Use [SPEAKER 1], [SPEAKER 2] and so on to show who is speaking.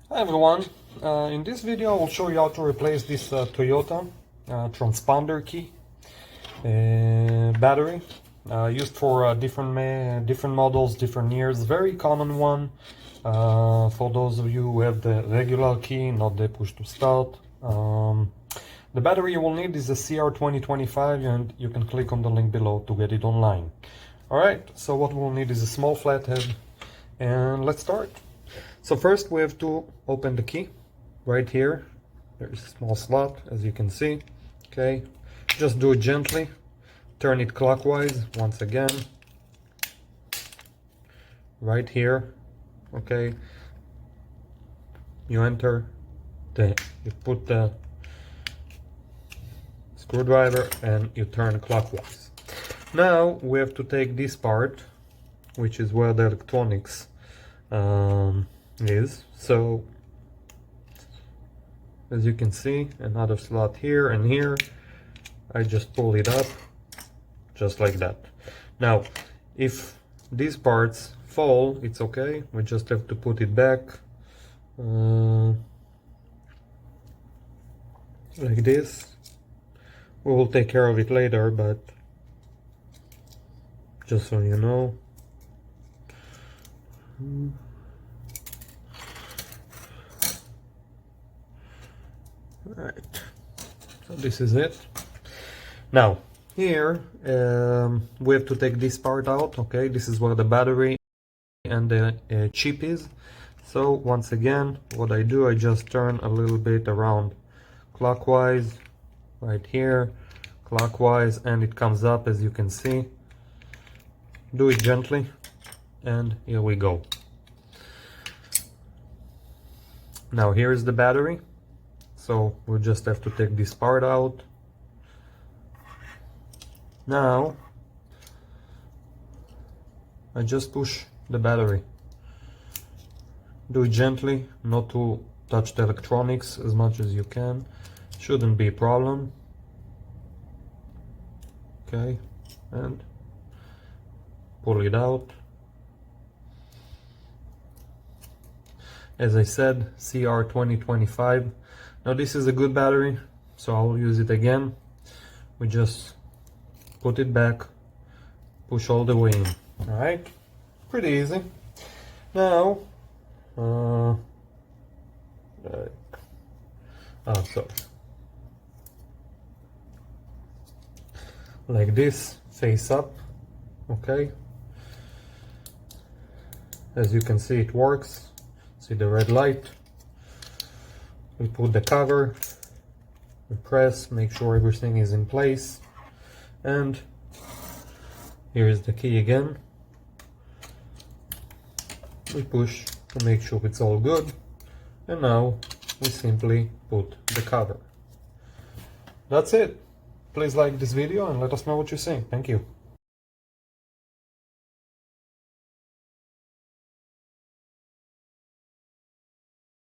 [SPEAKER 1] Hi everyone, in this video I will show you how to replace this Toyota Transponder Key battery used for different models, different years. Very common one for those of you who have the regular key, not the push to start. The battery you will need is a CR2025 and you can click on the link below to get it online. Alright, so what we'll need is a small flathead and let's start. So first we have to open the key right here. There's a small slot, as you can see. Okay, just do it gently. Turn it clockwise once again. Right here. Okay. You put the screwdriver and you turn clockwise. Now we have to take this part, which is where the electronics is. So as you can see, another slot here and here. I just pull it up just like that. Now if these parts fall, it's okay, we just have to put it back like this. We will take care of it later, but just so you know. Right, so this is it. Now here we have to take this part out. Okay, this is where the battery and the chip is. So once again, what I do, I just turn a little bit around clockwise right here, clockwise, and it comes up, as you can see. Do it gently and here we go. Now here is the battery. So we'll just have to take this part out. Now I just push the battery. Do it gently, not to touch the electronics as much as you can. Shouldn't be a problem. Okay, and pull it out. As I said, CR2025. Now this is a good battery, so I'll use it again. We just put it back, push all the way in. Alright, pretty easy. Now, sorry. Like this, face up, okay. As you can see, it works. See the red light. We put the cover, we press, make sure everything is in place, and here is the key again. We push to make sure it's all good, and now we simply put the cover. That's it. Please like this video and let us know what you think. Thank you.